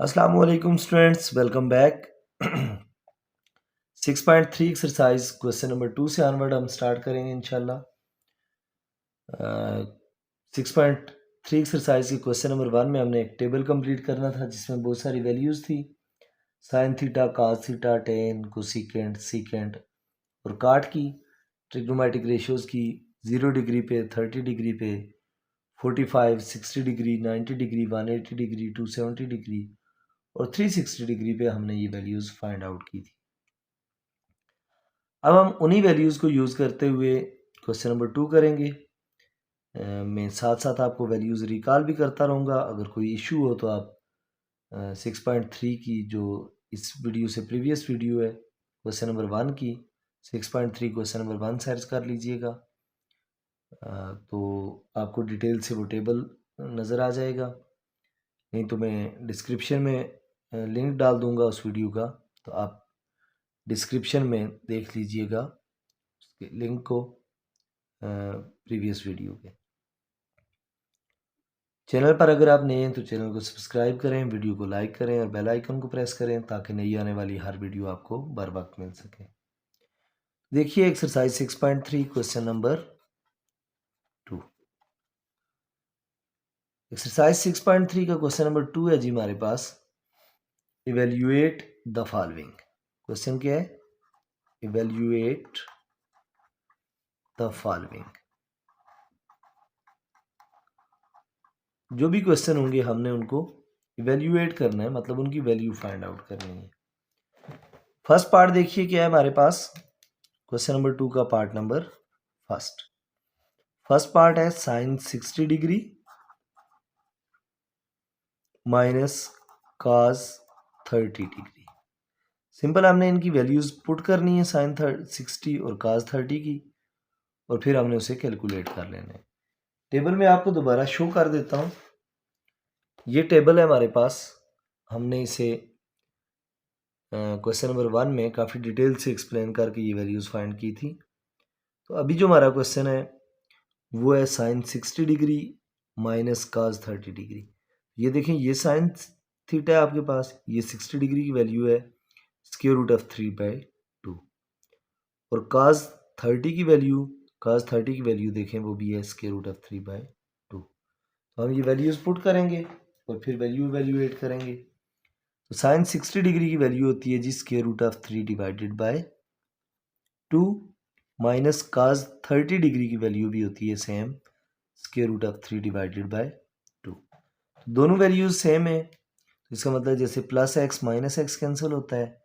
अस्सलाम वालेकुम students, welcome back. 6.3 exercise question number 2 से ऑनवर्ड हम स्टार्ट करेंगे इंशाल्लाह। 6.3 एक्सरसाइज की क्वेश्चन नंबर 1 में हमने एक टेबल कंप्लीट करना था जिसमें बहुत सारी वैल्यूज़ थी। Sine theta, cos theta, tan, cosecant, secant और काट की ट्रिग्नोमेट्रिक रेशियोज़ की 0 डिग्री पे, 30 डिग्री पे, 45, 60 डिग्री, 90 डिग्री, 180 डिग्री, 270 डिग्री और 360 डिग्री पे हमने ये वैल्यूज़ फाइंड आउट की थी। अब हम उन्हीं वैल्यूज़ को यूज़ करते हुए क्वेश्चन नंबर 2 करेंगे। मैं साथ साथ आपको वैल्यूज़ रिकॉल भी करता रहूँगा। अगर कोई इशू हो तो आप 6.3 की जो इस वीडियो से प्रीवियस वीडियो है क्वेश्चन नंबर 1 की 6.3 क्वेश्चन नंबर 1 सर्च कर लीजिएगा। तो आपको डिटेल से वो टेबल नज़र आ जाएगा। नहीं तो मैं डिस्क्रिप्शन में लिंक डाल दूँगा उस वीडियो का, तो आप डिस्क्रिप्शन में देख लीजिएगा उसके लिंक को प्रीवियस वीडियो के। चैनल पर अगर आप नए हैं तो चैनल को सब्सक्राइब करें, वीडियो को लाइक करें और बेल आइकन को प्रेस करें ताकि नई आने वाली हर वीडियो आपको बर वक्त मिल सके। देखिए एक्सरसाइज 6.3 क्वेश्चन नंबर 2। एक्सरसाइज 6.3 का क्वेश्चन नंबर 2 है जी हमारे पास। Evaluate the following. क्वेश्चन क्या है? Evaluate the following. जो भी क्वेश्चन होंगे हमने उनको इवेल्युएट करना है, मतलब उनकी वैल्यू फाइंड आउट करनी है। फर्स्ट पार्ट देखिए क्या है हमारे पास क्वेश्चन नंबर 2 का पार्ट नंबर फर्स्ट पार्ट है sine 60 degree minus cos 30 degree. Simple हमने इनकी वैल्यूज पुट करनी है, साइन 60 और कॉस 30 की, और फिर हमने उसे कैलकुलेट कर लेना है। टेबल में आपको दोबारा शो कर देता हूँ। ये टेबल है हमारे पास। हमने इसे क्वेश्चन नंबर 1 में काफ़ी डिटेल से एक्सप्लेन करके ये वैल्यूज़ फाइंड की थी। तो अभी जो हमारा क्वेश्चन है वो है sine 60 degree minus cos 30 degree. ये देखें, ये साइन थीटा है आपके पास, ये 60 डिग्री की वैल्यू है स्क्वायर रूट ऑफ 3/2, और cos 30 की वैल्यू देखें वो भी है स्क्वायर रूट ऑफ 3/2। तो हम ये वैल्यूज पुट करेंगे और फिर वैल्यू इवेल्युएट करेंगे। तो साइन 60 डिग्री की वैल्यू होती है जी square root of 3/2 minus cos 30 degree की वैल्यू भी होती है सेम स्क्वायर रूट ऑफ 3/2। दोनों वैल्यूज सेम है, तो इसका मतलब जैसे plus x minus x cancel होता है,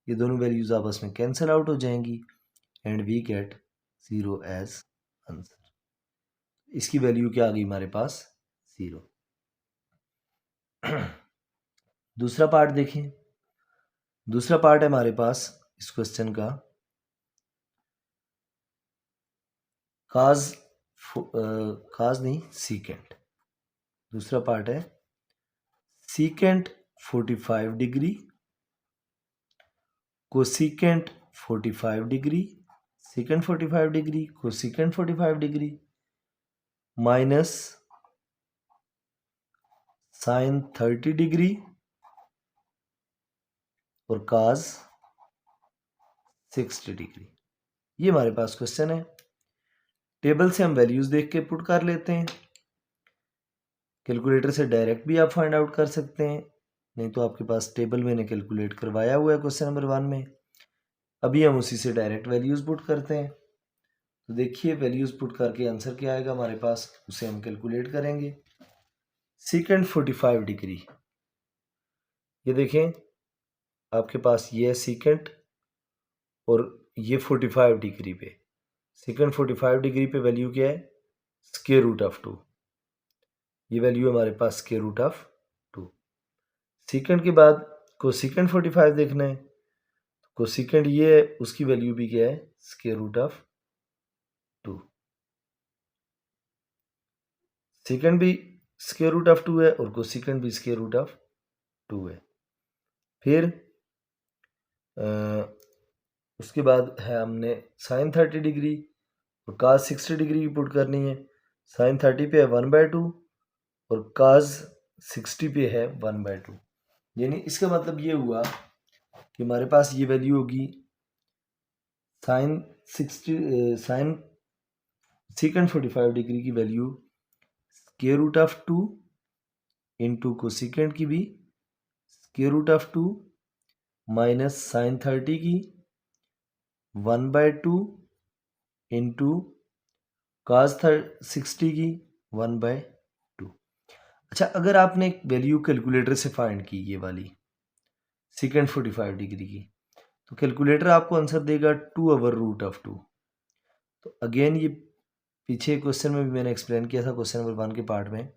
ये दोनों वैल्यूज आपस में कैंसिल आउट हो जाएंगी and we get 0 as answer. इसकी वैल्यू क्या आ गई हमारे पास? 0। दूसरा पार्ट देखें। दूसरा पार्ट है हमारे पास इस क्वेश्चन का काज नहीं सीकेंट। दूसरा पार्ट है secant 45 degree, cosecant 45 degree, secant 45 degree, cosecant 45 degree minus sine 30 degree और काज 60 डिग्री। ये हमारे पास क्वेश्चन है। टेबल से हम वैल्यूज देख के पुट कर लेते हैं। कैलकुलेटर से डायरेक्ट भी आप फाइंड आउट कर सकते हैं, नहीं तो आपके पास टेबल मैंने कैलकुलेट करवाया हुआ है क्वेश्चन नंबर 1 में। अभी हम उसी से डायरेक्ट वैल्यूज पुट करते हैं। तो देखिए वैल्यूज पुट करके आंसर क्या आएगा हमारे पास, उसे हम कैलकुलेट करेंगे। सीकेंट 45 डिग्री, ये देखें आपके पास ये है सीकेंट और ये 45 डिग्री पे। सीकेंट 45 डिग्री पे वैल्यू क्या है? Square root of 2। ये वैल्यू हमारे पास स्क्वायर रूट ऑफ 2। सीकेंट के बाद कोसिकेंट 45 देखना है, कोसिकेंट ये है, उसकी वैल्यू भी क्या है? Square root of 2। सीकेंट भी स्क्वायर रूट ऑफ 2 है और कोसिकेंट भी स्क्वायर रूट ऑफ 2 है। फिर उसके बाद है हमने साइन 30 डिग्री और काज 60 डिग्री की पुट करनी है। साइन 30 पे है 1/2 और काज 60 पे है 1/2। यानी इसका मतलब ये हुआ कि हमारे पास ये वैल्यू होगी साइन सेकंड 45 डिग्री की value square root of 2 into cosecant की भी square root of 2 minus sine 30 की 1/2 इंटू cos 60 की 1/2। अच्छा, अगर आपने एक वैल्यू कैलकुलेटर से फाइंड की ये वाली सेकंड 45 डिग्री की, तो कैलकुलेटर आपको आंसर देगा 2/√2। तो अगेन ये पीछे क्वेश्चन में भी मैंने एक्सप्लेन किया था, क्वेश्चन नंबर 1 के पार्ट में।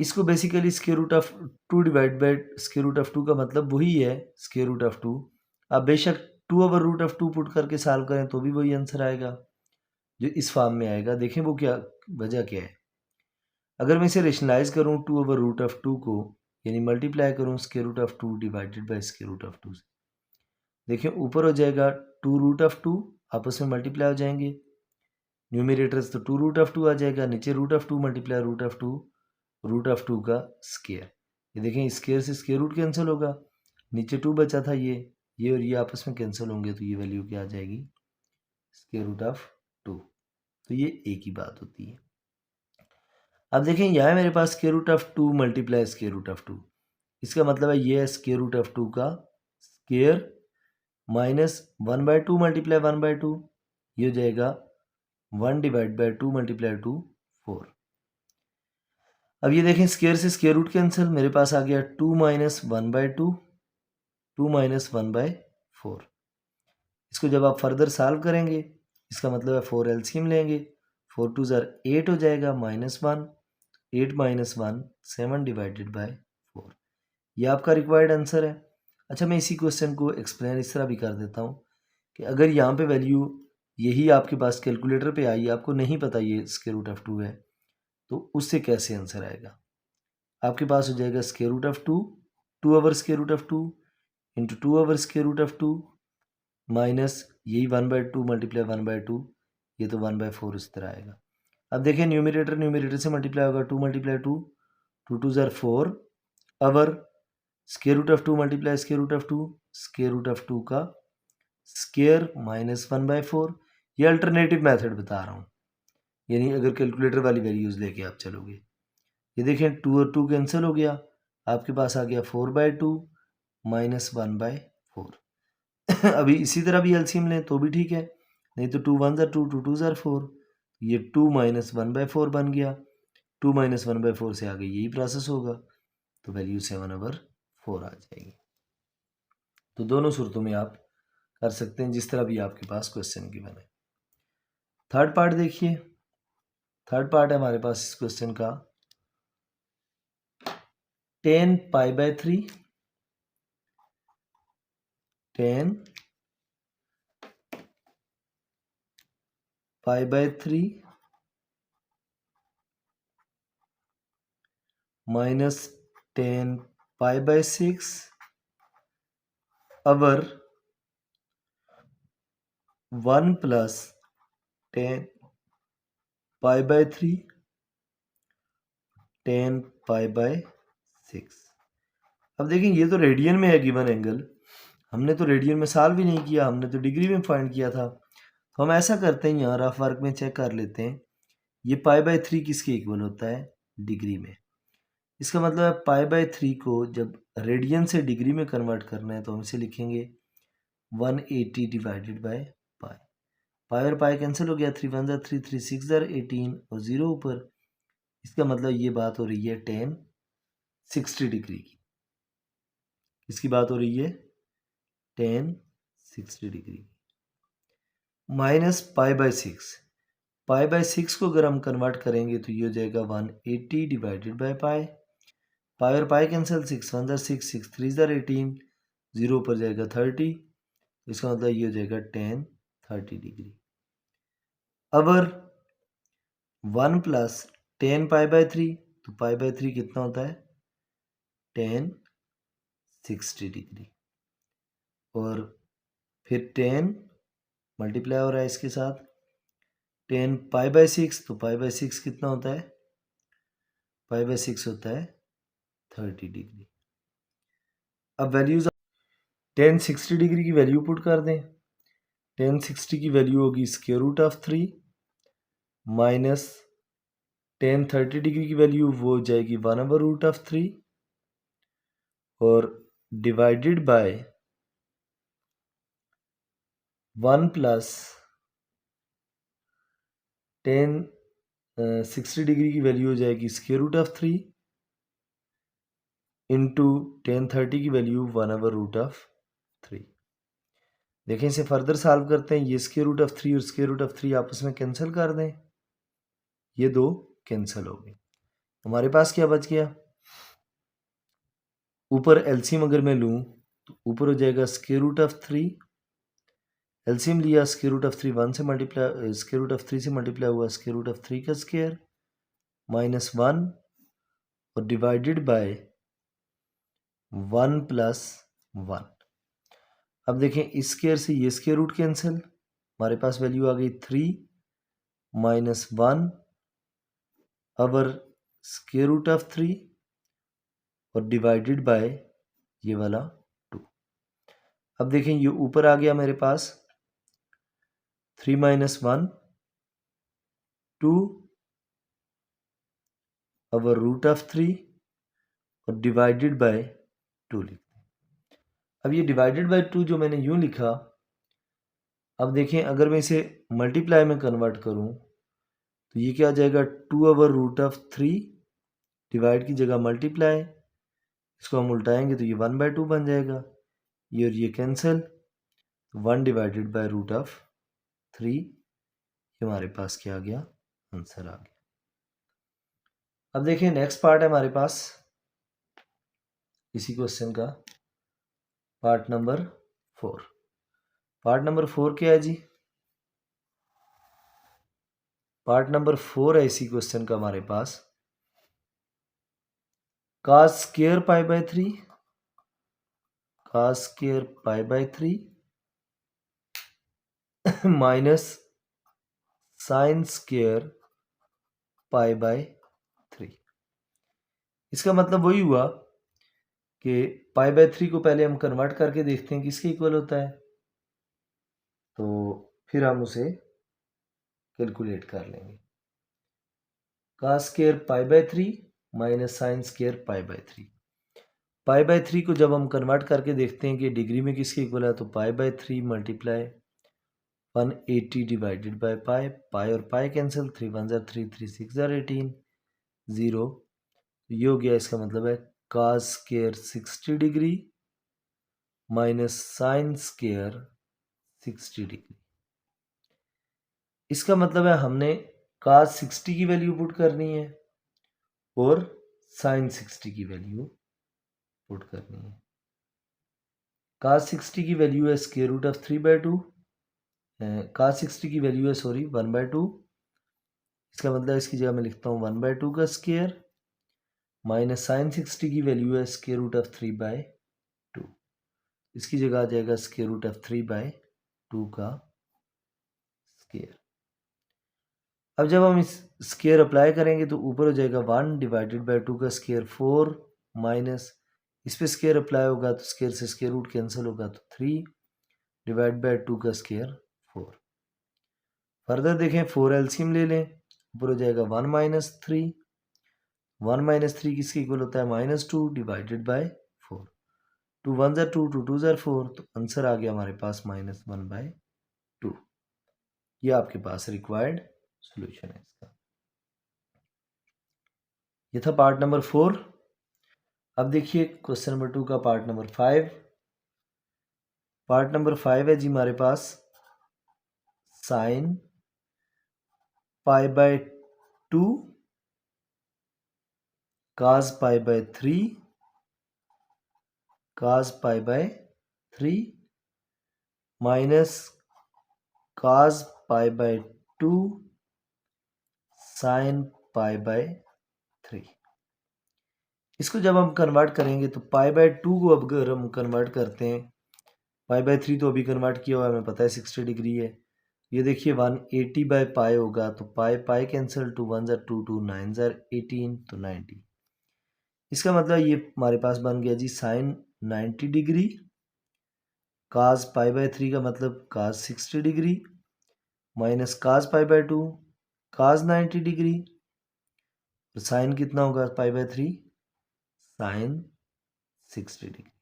इसको basically square root of 2 divide by square root of 2 का मतलब वही है स्क्वायर रूट ऑफ 2। आप बेशक 2/√2 पुट करके सॉल्व करें तो भी वही आंसर आएगा जो इस फॉर्म में आएगा। देखें वो क्या वजह क्या है। अगर मैं इसे रेशनलाइज करूं 2/√2 को, यानी मल्टीप्लाई करूं square root of 2 divided by square root of 2 से, देखें ऊपर हो जाएगा 2√2 आपस में मल्टीप्लाई हो जाएंगे, न्यूमिरेटर्स तो 2√2 आ जाएगा, नीचे √2 मल्टीप्लाई √2 का स्क्वायर। ये देखें स्क्वायर से स्क्वायर रूट कैंसिल होगा, नीचे 2 बचा था, ये और ये आपस में कैंसिल होंगे, तो ये वैल्यू क्या आ जाएगी स्क्वायर रूट ऑफ 2। तो ये एक ही बात होती है। अब देखें यहाँ मेरे पास square root of 2 multiply square root of 2, इसका मतलब है ये है स्क्वायर रूट ऑफ 2 का स्क्वायर माइनस 1/2 मल्टीप्लाई 1/2, ये हो जाएगा 1 डिवाइड बाय 2 मल्टीप्लाई 2 4। अब ये देखें स्क्वायर से स्क्वायर रूट कैंसिल, मेरे पास आ गया 2 माइनस 1/2, 2 माइनस 1/4। इसको जब आप फर्दर सॉल्व करेंगे, इसका मतलब है 4 एलसीएम लेंगे, 4 2 ज़ार 8 हो जाएगा, -1, 8 माइनस 1 7 डिवाइडेड बाय 4। ये आपका रिक्वायर्ड आंसर है। अच्छा, मैं इसी क्वेश्चन को एक्सप्लेन इस तरह भी कर देता हूँ कि अगर यहाँ पे वैल्यू यही आपके पास कैलकुलेटर पे आई, आपको नहीं पता ये स्क्वायर रूट ऑफ 2 है, तो उससे कैसे आंसर आएगा। आपके पास हो जाएगा square root of 2, 2 square root of 2 इंटू 2 स्क्वायर रूट ऑफ 2 माइनस यही 1/2 मल्टीप्लाई 1/2, ये तो 1/4 इस तरह आएगा। अब देखें न्यूमिरेटर से मल्टीप्लाई होगा, 2 मल्टीप्लाई 2, 2 2 ज़ार 4 over square root of 2 multiply square root of 2, square root of 2 का स्क्वायर माइनस 1/4। ये अल्टरनेटिव मेथड बता रहा हूँ, यानी अगर कैलकुलेटर वाली वैल्यूज लेके आप चलोगे। ये देखें 2 और 2 कैंसिल हो गया, आपके पास आ गया 4/2 माइनस 1/4। अभी इसी तरह भी एलसीएम लें तो भी ठीक है, नहीं तो 2 1 ज़ार 2, 2 2 ज़ार 4, ये 2 माइनस 1/4 बन गया, 2 माइनस 1/4 से आगे यही प्रोसेस होगा, तो वैल्यू 7/4 आ जाएगी। तो दोनों सूरतों में आप कर सकते हैं, जिस तरह भी आपके पास क्वेश्चन गिवन है। थर्ड पार्ट देखिए, थर्ड पार्ट है हमारे पास इस क्वेश्चन का 10 π/3 10 π/3 माइनस 10 π/6 अवर 1 प्लस 10 π/3 10 π/6। अब देखिए ये तो रेडियन में है गिवन एंगल, हमने तो रेडियन में सॉल्व भी नहीं किया, हमने तो डिग्री में फाइंड किया था। तो हम ऐसा करते हैं, यहाँ रफ वर्क में चेक कर लेते हैं, ये π/3 किसके इक्वल होता है डिग्री में। इसका मतलब है π/3 को जब रेडियन से डिग्री में कन्वर्ट करना है तो हम इसे लिखेंगे 180 डिवाइडेड बाय पाई। पाई और पाई कैंसिल हो गया, 3 1 ज़ार 3, 3 6 ज़ार 18 और 0 ऊपर। इसका मतलब ये बात हो रही है 10 60 डिग्री की। इसकी बात हो रही है 10 60 डिग्री माइनस π/6। π/6 को अगर हम कन्वर्ट करेंगे तो ये हो जाएगा 180 डिवाइडेड बाय पाई। पाई और पाई कैंसिल, 6 1 ज़ार 6, 6 3 ज़ार 18, 0 पर जाएगा 30। इसका मतलब ये हो जाएगा 10 30 डिग्री। अगर 1 प्लस 10 π/3, तो π/3 कितना होता है 10 60 डिग्री, और फिर 10 मल्टीप्लाई हो रहा है इसके साथ 10 π/6, तो π/6 कितना होता है, π/6 होता है 30 डिग्री। अब वैल्यूज टेन 60 डिग्री की वैल्यू पुट कर दें। टेन 60 की वैल्यू होगी square root of 3 minus tan 30 degree की वैल्यू वो हो जाएगी 1/√3 और divided by 1 plus tan 60 degree की वैल्यू हो जाएगी square root of 3 into tan 30 की वैल्यू 1/√3। देखें इसे फर्दर सॉल्व करते हैं। ये स्क्वायर रूट ऑफ 3 और स्क्वायर रूट ऑफ 3 आपस में कैंसिल कर दें, ये दो कैंसिल हो गए। हमारे पास क्या बच गया, ऊपर एलसीएम अगर मैं लूँ तो ऊपर हो जाएगा स्क्वायर रूट ऑफ 3, एलसीएम लिया स्क्वायर रूट ऑफ 3 1 से मल्टीप्लाई, स्क्वायर रूट ऑफ 3 से मल्टीप्लाई हुआ स्क्वायर रूट ऑफ 3 का स्क्वायर माइनस 1 और डिवाइडेड बाय 1 प्लस 1। अब देखें इस स्क्वायर से ये स्क्वायर रूट कैंसिल, हमारे पास वैल्यू आ गई 3 minus 1 over square root of 3 और डिवाइडेड बाय ये वाला 2। अब देखें ये ऊपर आ गया मेरे पास 3 माइनस 1 2 अवर रूट ऑफ 3 और डिवाइडेड बाय 2 लिखते हैं। अब ये डिवाइडेड बाय 2 जो मैंने यूं लिखा, अब देखें अगर मैं इसे मल्टीप्लाई में कन्वर्ट करूं तो ये क्या आ जाएगा 2/√3 डिवाइड की जगह मल्टीप्लाई, इसको हम उल्टाएंगे तो ये 1/2 बन जाएगा, ये और ये कैंसिल, 1 डिवाइडेड बाय √3। ये हमारे पास क्या आ गया, आंसर आ गया। अब देखिए नेक्स्ट पार्ट है हमारे पास इसी क्वेश्चन का, पार्ट नंबर 4। पार्ट नंबर 4 क्या है जी, पार्ट नंबर 4 है इसी क्वेश्चन का हमारे पास, cos square pi by 3, cos square pi by 3 minus sine square pi by 3। इसका मतलब वही हुआ कि पाई बाय 3 को पहले हम कन्वर्ट करके देखते हैं किसके इक्वल होता है, तो फिर हम उसे कैलकुलेट कर लेंगे। cos square pi by 3 minus sine square pi by 3। Pi by 3 को जब हम कन्वर्ट करके देखते हैं कि डिग्री में किसके इक्वल है, तो pi by 3 multiply 180 divided by pi, pi और पाई कैंसिल, 3 1 जार 3 3 6 जार 18 0। ये हो गया, इसका मतलब है cos square 60 degree minus sine square 60 degree. इसका मतलब है हमने cos 60 की वैल्यू पुट करनी है और साइन 60 की वैल्यू पुट करनी है। cos 60 की वैल्यू है स्क्वायर रूट ऑफ 3/2, cos 60 की वैल्यू है 1/2। इसका मतलब इसकी जगह मैं लिखता हूँ 1/2 का स्क्वायर माइनस साइन 60 की वैल्यू है स्क्वायर रूट ऑफ 3/2, इसकी जगह आ जाएगा स्क्वायर रूट ऑफ 3/2 का स्क्वायर। अब जब हम इस स्क्वायर अप्लाई करेंगे तो ऊपर हो जाएगा 1 डिवाइडेड बाय 2 का स्क्वायर 4 माइनस, इस पे स्क्वायर अप्लाई होगा तो स्क्वायर से स्क्वायर रूट कैंसिल होगा तो 3 डिवाइड बाय 2 का स्क्वायर 4। फर्दर देखें 4 एलसीएम ले लें, ऊपर हो जाएगा 1 माइनस 3, 1 माइनस 3 किसके इक्वल होता है -2 डिवाइडेड बाय 4, 2 1 जार 2 2 2 जार 4, तो आंसर आ गया हमारे पास -1/2। ये आपके पास रिक्वायर्ड सॉल्यूशन है इसका। ये था पार्ट नंबर 4। अब देखिए क्वेश्चन नंबर 2 का पार्ट नंबर 5। पार्ट नंबर 5 है जी हमारे पास sine pi by 2 cos pi by 3 cos pi by 3 minus cos pi by 2 sine pi by 3। इसको जब हम कन्वर्ट करेंगे तो पाई बाय 2 को अब अगर हम कन्वर्ट करते हैं, पाई बाय 3 तो अभी कन्वर्ट किया हुआ है, हमें पता है 60 डिग्री है। ये देखिए 180 बाय पाई होगा तो पाई पाई कैंसिल, 2 1 जार 2 2 9 जार 18 तो 90। इसका मतलब ये हमारे पास बन गया जी sine 90 degree, cos pi by 3 का मतलब cos 60 degree minus cos pi by 2 cos 90 degree, तो साइन कितना होगा pi by 3 sine 60 degree.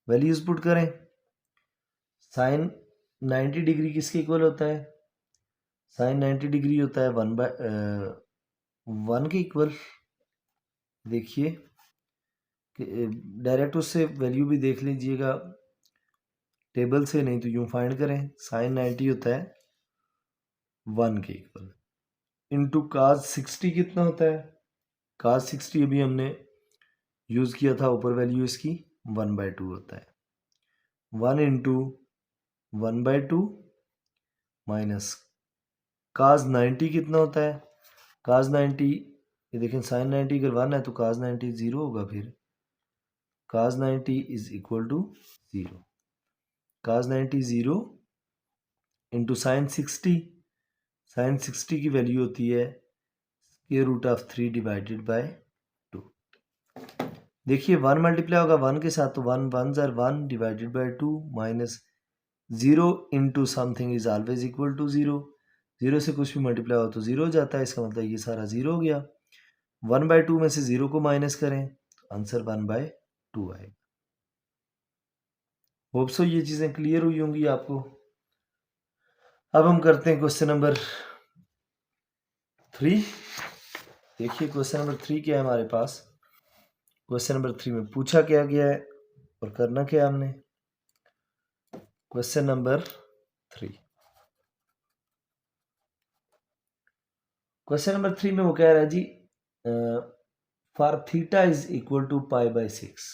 Values put करें। साइन 90 डिग्री किसके इक्वल होता है? साइन 90 डिग्री होता है 1 के इक्वल। देखिए डायरेक्ट उससे वैल्यू भी देख लीजिएगा टेबल से, नहीं तो यूं फाइंड करें। साइन 90 होता है 1 के इक्वल इंटू काज 60 कितना होता है? काज 60 अभी हमने यूज किया था, ऊपर वैल्यू इसकी 1/2 होता है। 1 इंटू 1/2 माइनस काज 90 कितना होता है? काज 90 ये देखें, साइन 90 अगर 1 है तो काज 90 0 होगा, फिर cos 90 is equal to 0। Cos 90 0 into sine 60, sine 60 की वैल्यू होती है square root of 3 divided by 2। देखिए 1 मल्टीप्लाई होगा 1 के साथ, तो 1 1 जार 1 divided by 2 minus 0 into something is always equal to 0। 0 से कुछ भी मल्टीप्लाई हो तो 0 हो जाता है, इसका मतलब ये सारा 0 हो गया। 1/2 में से 0 को माइनस करें तो आंसर 1/2 आएगा। होप सो ये चीज़ें क्लियर हुई होंगी आपको। अब हम करते हैं क्वेश्चन नंबर 3। देखिए क्वेश्चन नंबर 3 क्या है हमारे पास। क्वेश्चन नंबर 3 में पूछा क्या गया है और करना क्या हमने। क्वेश्चन नंबर 3, क्वेश्चन नंबर 3 में वो कह रहा है जी for theta is equal to pi by 6,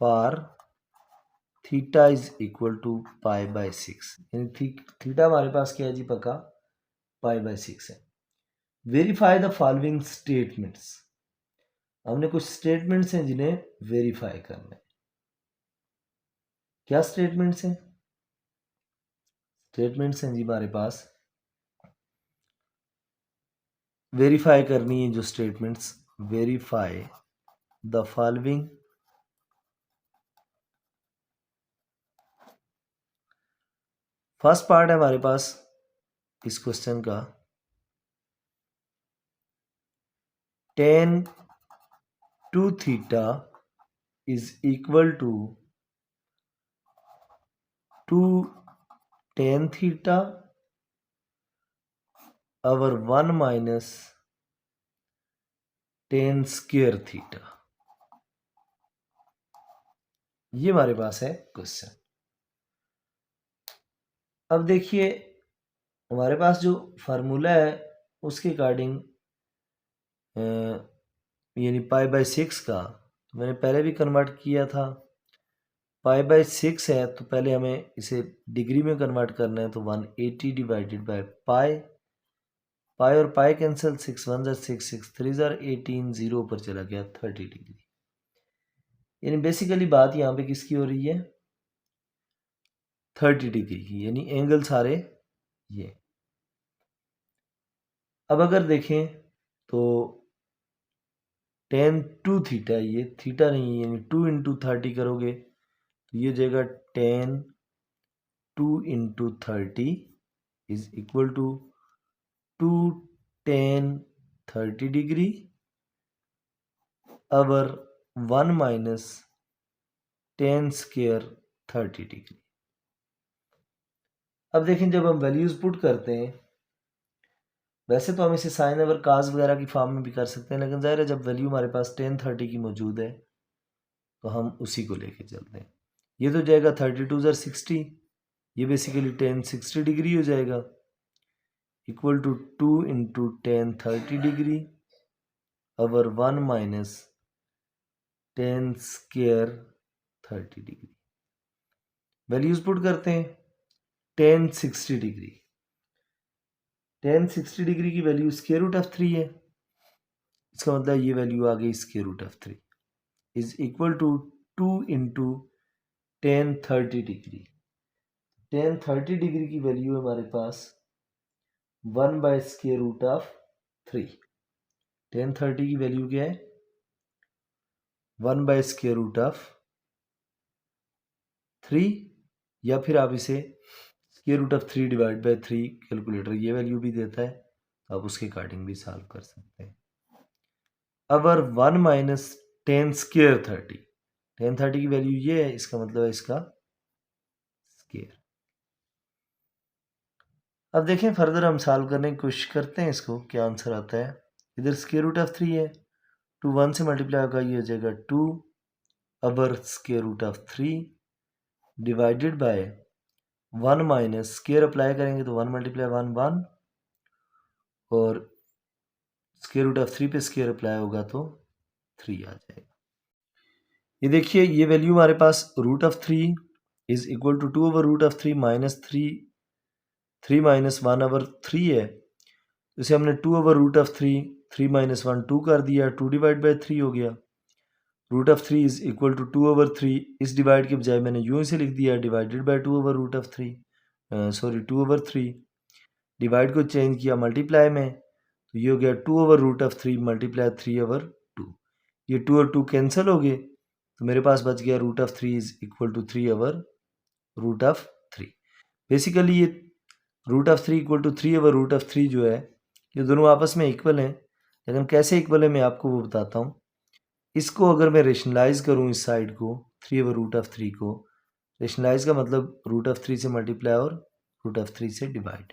for theta is equal to pi by 6, यानी थीटा हमारे पास क्या है जी, पक्का पाई बाय 6 है। वेरीफाई द फॉलोइंग स्टेटमेंट्स, हमने कुछ स्टेटमेंट्स हैं जिन्हें वेरीफाई करना है। क्या स्टेटमेंट्स हैं? स्टेटमेंट्स हैं जी हमारे पास, वेरीफाई करनी है जो statements, verify the following first part है हमारे पास इस क्वेश्चन का, tan 2 theta is equal to 2 tan theta over 1 minus tan square theta. ये हमारे पास है क्वेश्चन। अब देखिए हमारे पास जो फार्मूला है उसके अकॉर्डिंग यानी पाई बाय 6 का मैंने पहले भी कन्वर्ट किया था। पाई बाय 6 है तो पहले हमें इसे डिग्री में कन्वर्ट करना है, तो 180 डिवाइडेड बाय पाई, पाई और पाई कैंसिल, 6 1 जार 6 6 3 जार 18, 0 पर चला गया 30 डिग्री। यानी बेसिकली बात यहाँ पे किसकी हो रही है? 30 डिग्री की, यानी एंगल सारे ये। अब अगर देखें तो tan 2 थीटा, ये थीटा नहीं है, यानी 2 इंटू 30 करोगे तो ये जाएगा tan 2 into 30 is equal to 2 tan 30 degree over 1 minus tan square 30 degree. अब देखें जब हम वैल्यूज पुट करते हैं, वैसे तो हम इसे साइन ओवर काज वगैरह की फॉर्म में भी कर सकते हैं, लेकिन जाहिर है जब वैल्यू हमारे पास tan 30 की मौजूद है तो हम उसी को लेके चलते हैं। ये तो जाएगा 32 जार 60, ये बेसिकली tan 60 डिग्री हो जाएगा equal to 2 into tan 30 degree over 1 minus tan square 30 degree. Values put करते हैं। tan 60 डिग्री, tan 60 डिग्री की वैल्यू स्क्वायर रूट ऑफ 3 है, इसका मतलब ये वैल्यू आ गई square root of 3 is equal to 2 into tan 30 degree. tan 30 degree की वैल्यू है हमारे पास 1 by square root of 3। tan 30 की वैल्यू क्या है? 1/√3, या फिर आप इसे √3 डिवाइड बाय 3, कैलकुलेटर ये वैल्यू भी देता है, आप उसके अकॉर्डिंग भी सॉल्व कर सकते हैं। अवर 1 माइनस 10 स्क्वायर 30, 10 30 की वैल्यू ये है, इसका मतलब है इसका स्क्वायर। अब देखें फर्दर हम सॉल्व करने की कोशिश करते हैं, इसको क्या आंसर आता है। इधर √3 है, 2 1 से मल्टीप्लाई होगा, ये हो जाएगा 2 अवर √3 divided by 1 minus square apply करेंगे तो 1 मल्टीप्लाई 1 1, और √3 पे स्क्वायर अप्लाई होगा तो 3 आ जाएगा। ये देखिए ये वैल्यू हमारे पास √3 is equal to 2 over √3 minus 3 minus 1 over 3 है, तो इसे हमने 2 ओवर √3 3 माइनस 1 2 कर दिया, 2 डिवाइड बाई 3 हो गया। √3 इज इक्वल टू 2 ओवर 3, इस डिवाइड के बजाय मैंने यूं से लिख दिया divided by 2 over √3, sorry 2 over 3, divide को चेंज किया मल्टीप्लाई में, तो ये हो गया 2 ओवर √3 मल्टीप्लाई 3 ओवर 2, ये 2 और 2 कैंसिल हो गए, तो मेरे पास बच गया √3 is equal to 3 over √3। Basically ये √3 इक्वल टू 3 ओवर √3 जो है, ये दोनों आपस में इक्वल हैं, लेकिन कैसे इक्वल है मैं आपको वो बताता हूँ। इसको अगर मैं रेशनलाइज करूँ, इस साइड को 3 ओवर √3 को रेशनलाइज का मतलब √3 से मल्टीप्लाई और √3 से डिवाइड।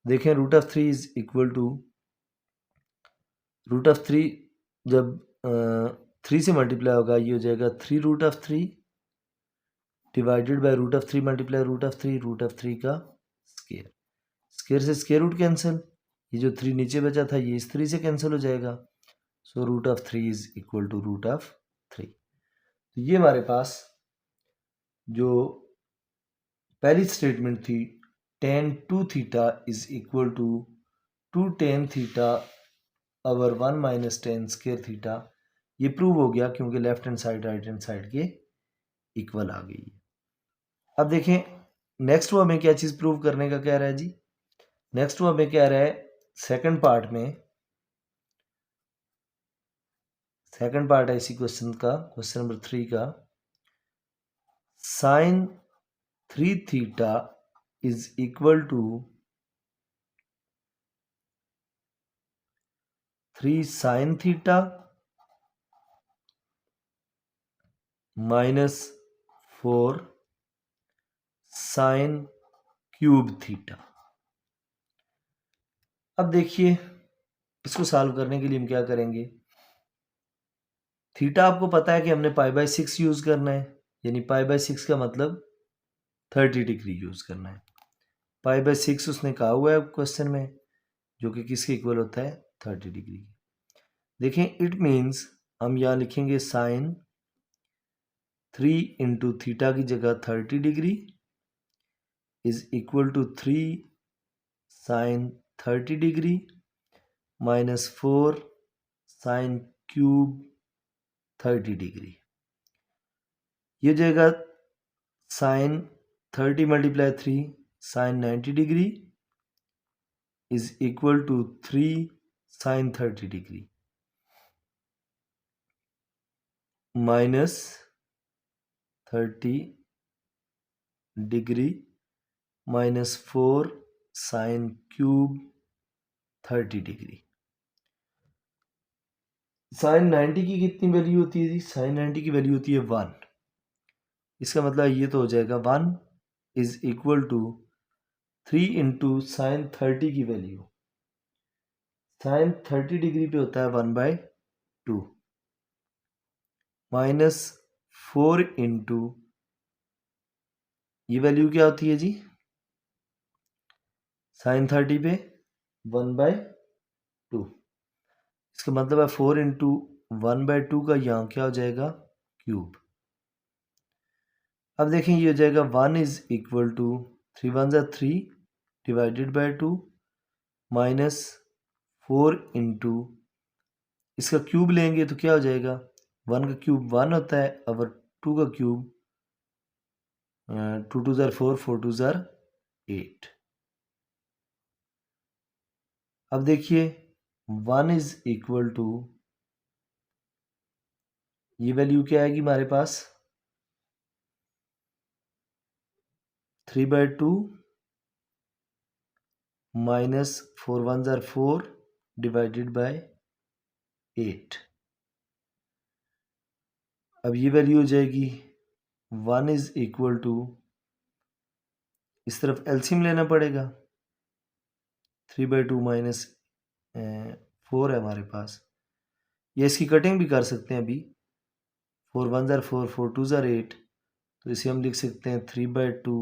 देखें √3 इज इक्वल टू √3 जब 3 से मल्टीप्लाई होगा, ये हो जाएगा 3 डिवाइडेड बाय √3 मल्टीप्लाई √3 का स्क्वायर, स्क्वायर से स्क्वायर रूट कैंसिल, ये जो 3 नीचे बचा था ये इस 3 से कैंसिल हो जाएगा, सो √3 इज इक्वल टू √3। तो ये हमारे पास जो पहली स्टेटमेंट थी tan 2 theta is equal to 2 tan theta over 1 minus tan square theta, ये प्रूव हो गया क्योंकि left hand side right hand side के इक्वल आ गई है। अब देखें नेक्स्ट वो हमें क्या चीज़ प्रूव करने का कह रहा है जी। नेक्स्ट वो हमें कह रहा है सेकंड पार्ट में, सेकंड पार्ट है इसी क्वेश्चन का, क्वेश्चन नंबर 3 का, sin 3 theta is equal to 3 sin theta minus 4 sin cube theta. अब देखिए इसको सॉल्व करने के लिए हम क्या करेंगे, थीटा आपको पता है कि हमने π/6 यूज करना है, यानी π/6 का मतलब 30 डिग्री यूज करना है। π/6 उसने कहा हुआ है क्वेश्चन में, जो कि किसके इक्वल होता है 30 डिग्री। देखें इट मीन्स हम यहाँ लिखेंगे साइन 3 इंटू थीटा की जगह 30 degree is equal to 3 sine 30 degree minus 4 sine cube 30 degree. ये जाएगा sine 30 multiply 3 sine 90 degree is equal to 3 sine 30 degree minus 30 degree minus 4 sine cube 30 degree. Sine 90 की कितनी value होती है जी, साइन 90 की value होती है 1, इसका मतलब ये तो हो जाएगा 1 is equal to 3 into sine 30 की वैल्यू, साइन 30 डिग्री पे होता है 1/2 माइनस 4 इंटू ये वैल्यू क्या होती है जी, साइन 30 पे 1/2, इसका मतलब है 4 इंटू 1/2 का यहाँ क्या हो जाएगा क्यूब। अब देखें ये हो जाएगा 1 इज इक्वल टू 3 1 ज़ा 3 डिवाइडेड बाय 2 माइनस 4 इंटू इसका क्यूब लेंगे तो क्या हो जाएगा, 1 का क्यूब 1 होता है, और 2 का क्यूब 2 2 ज़ार 4 4 2 ज़ार 8। अब देखिए 1 इज इक्वल टू ये वैल्यू क्या आएगी हमारे पास 3/2 माइनस 4 1 ज़ार 4 डिवाइडेड बाय 8। अब ये वैल्यू हो जाएगी 1 इज इक्वल टू, इस तरफ एलसीएम लेना पड़ेगा, 3/2 माइनस 4 है हमारे पास, या इसकी कटिंग भी कर सकते हैं अभी, 4 1 ज़ार 4 4 2 ज़ार 8, तो इसे हम लिख सकते हैं 3/2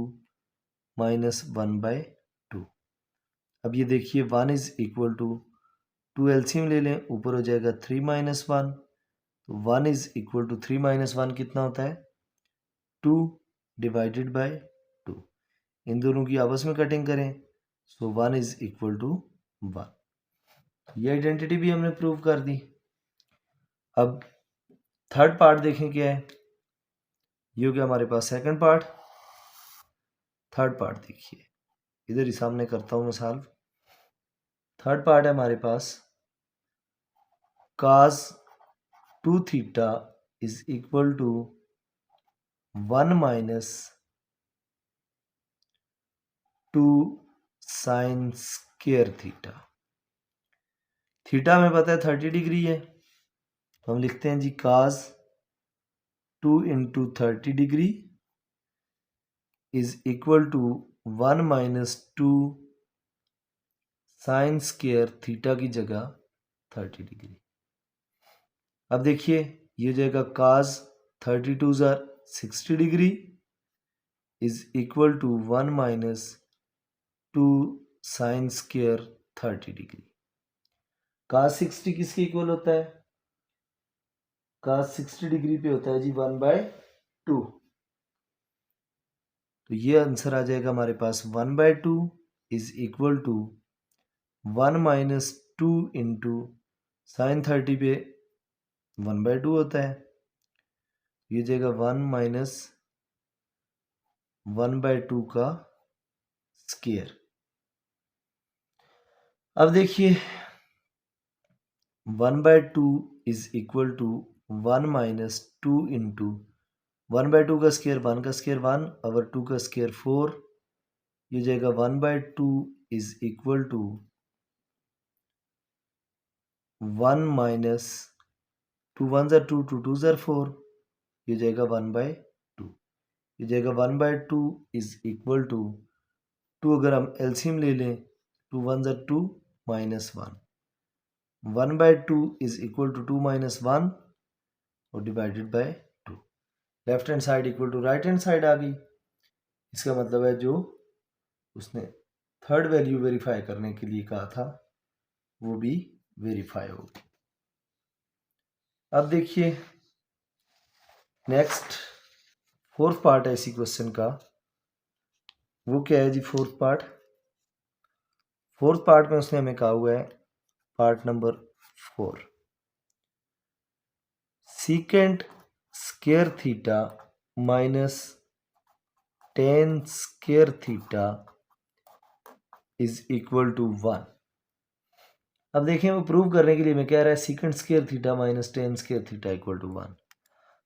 माइनस 1/2। अब ये देखिए 1 इज इक्वल टू 2 एलसीएम ले लें, ऊपर हो जाएगा 3 माइनस 1, तो 1 इज इक्वल टू 3 माइनस 1 कितना होता है 2 डिवाइडेड बाय 2। इन दोनों की आपस में कटिंग करें, सो 1 इज इक्वल टू 1। ये आइडेंटिटी भी हमने प्रूव कर दी। अब थर्ड पार्ट देखें क्या है, ये हो गया हमारे पास सेकंड पार्ट। थर्ड पार्ट देखिए, इधर ही सामने करता हूँ मैं सॉल्व। थर्ड पार्ट है हमारे पास cos 2 theta is equal to 1 minus 2 sine square theta. Theta हमें पता है 30 डिग्री है, तो हम लिखते हैं जी cos 2 into 30 degree is equal to 1 minus 2 sine square theta की जगह 30 डिग्री। अब देखिए ये हो जाएगा cos 32 ज़ार 60 degree is equal to 1 minus 2 sine square 30 degree. cos 60 किसके इक्वल होता है, cos 60 डिग्री पे होता है जी 1/2, तो ये आंसर आ जाएगा हमारे पास 1/2 is equal to 1 minus 2 into sine 30 पे 1/2 होता है, ये जाएगा 1 माइनस 1/2 का स्क्वायर। अब देखिए 1/2 is equal to 1 minus 2 into 1/2 का स्क्वायर 1 का स्क्वायर 1 और 2 का स्क्वायर 4, ये जाएगा 1/2 इज इक्वल टू 1 माइनस 2 1 ज़ार 2 2 2 ज़ार 4, ये जाएगा 1/2, ये जाएगा 1/2 इज इक्वल टू 2 अगर हम एलसीएम ले लें 2 1 ज़ार 2 minus 1, 1/2 is equal to 2 minus 1 और divided by 2। Left hand side equal to right hand side आ गई। इसका मतलब है जो उसने थर्ड वैल्यू वेरीफाई करने के लिए कहा था वो भी वेरीफाई होगी। अब देखिए नेक्स्ट फोर्थ पार्ट है इसी क्वेश्चन का, वो क्या है जी फोर्थ पार्ट। फोर्थ पार्ट में उसने हमें कहा हुआ है part number 4, secant square theta minus tan square theta is equal to 1। अब देखिए वो प्रूव करने के लिए मैं कह रहा है secant square theta minus tan square theta equal to 1।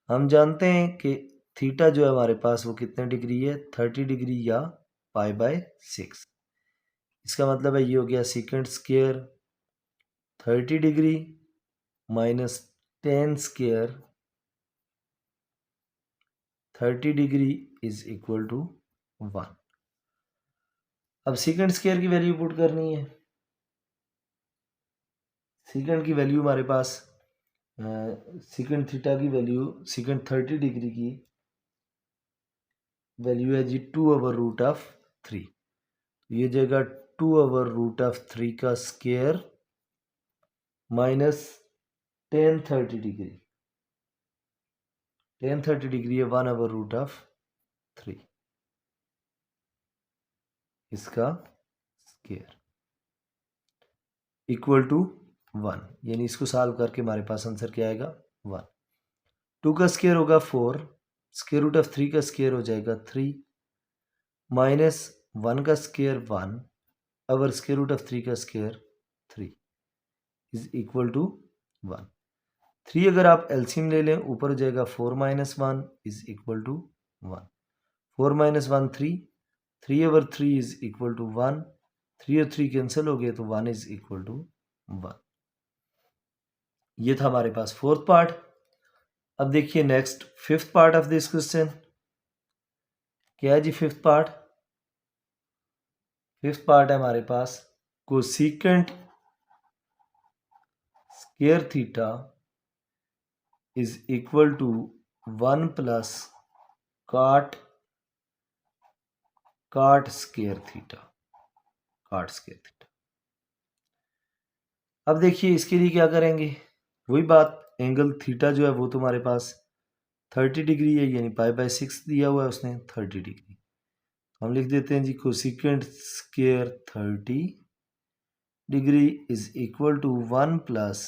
हम जानते हैं कि थीटा जो है हमारे पास वो कितने डिग्री है 30 डिग्री या π/6। इसका मतलब है ये हो गया secant square 30 degree minus tan square 30 degree is equal to 1। अब सीकेंट स्क्वायर की वैल्यू पुट करनी है। सीकेंट की वैल्यू हमारे पास सीकेंट थीटा की वैल्यू सीकेंट 30 डिग्री की वैल्यू है जी 2/√3। ये जगह 2/√3 का square minus tan 30 degree, tan 30 degree है 1/√3 इसका स्क्वायर इक्वल टू 1, यानी इसको सॉल्व करके हमारे पास आंसर क्या आएगा 1। 2 का स्क्वायर होगा 4, √3 का स्क्वायर हो जाएगा 3 माइनस 1 का स्क्वायर 1 और √3 का स्क्वायर 3 इज इक्वल टू 1। 3 अगर आप एलसीएम ले लें ऊपर हो जाएगा 4 minus 1 is equal to 1। 4 minus 1 3, 3 over 3 is equal to 1, 3 और 3 कैंसिल हो गए तो 1 इज इक्वल टू 1। ये था हमारे पास फोर्थ पार्ट। अब देखिए next fifth part of this question. क्या है जी फिफ्थ पार्ट? फिफ्थ पार्ट है हमारे पास cosecant square theta is equal to 1 plus cot square theta. Cot square theta. अब देखिए इसके लिए क्या करेंगे, वही बात, एंगल थीटा जो है वो तुम्हारे पास 30 डिग्री है, यानी π/6 दिया हुआ है उसने 30 डिग्री। हम लिख देते हैं जी cosecant square 30 degree is equal to 1 plus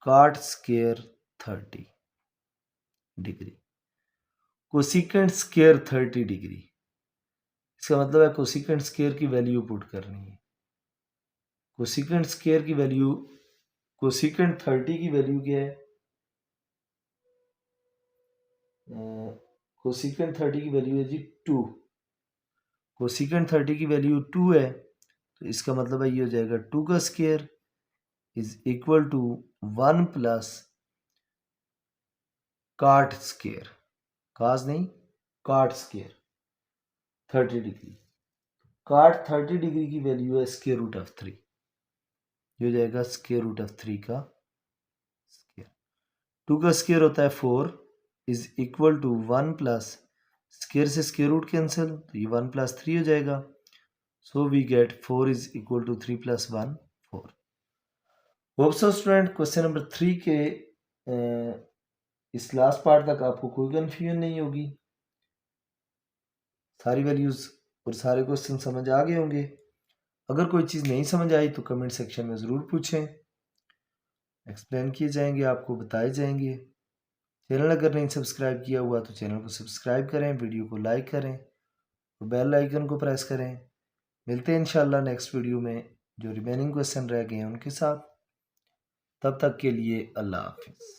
cot square 30 degree. Cosecant square 30 degree, इसका मतलब है कोसिकेंट स्क्वायर की वैल्यू पुट करनी है। कोसिकेंट स्क्वायर की वैल्यू, कोसिकेंट 30 की वैल्यू क्या है? कोसिकेंट 30 की वैल्यू है जी 2। कोसिकेंट 30 की वैल्यू 2 है, तो इसका मतलब है ये हो जाएगा 2 का square is equal to 1 plus cot square, cos नहीं cot square 30 degree. Cot 30 degree की वैल्यू है स्क्वायर रूट ऑफ 3, ये हो जाएगा स्क्वायर रूट ऑफ 3 का स्क्वायर। 2 का स्क्वायर होता है 4 is equal to 1 plus square से स्क्वायर रूट कैंसिल, तो ये 1 प्लस 3 हो जाएगा। So we get 4 is equal to 3 plus 1 4। Hope so student question number 3 के इस लास्ट पार्ट तक आपको कोई कंफ्यूजन नहीं होगी, सारी वैल्यूज और सारे क्वेश्चन समझ आ गए होंगे। अगर कोई चीज़ नहीं समझ आई तो कमेंट सेक्शन में ज़रूर पूछें, एक्सप्लेन किए जाएंगे, आपको बताए जाएंगे। चैनल अगर नहीं सब्सक्राइब किया हुआ तो चैनल को सब्सक्राइब करें, वीडियो को लाइक करें और बेल आइकन को प्रेस करें। मिलते हैं इंशाल्लाह नेक्स्ट वीडियो में जो रिमेनिंग क्वेश्चन रह गए हैं उनके साथ। तब तक के लिए अल्लाह हाफिज़।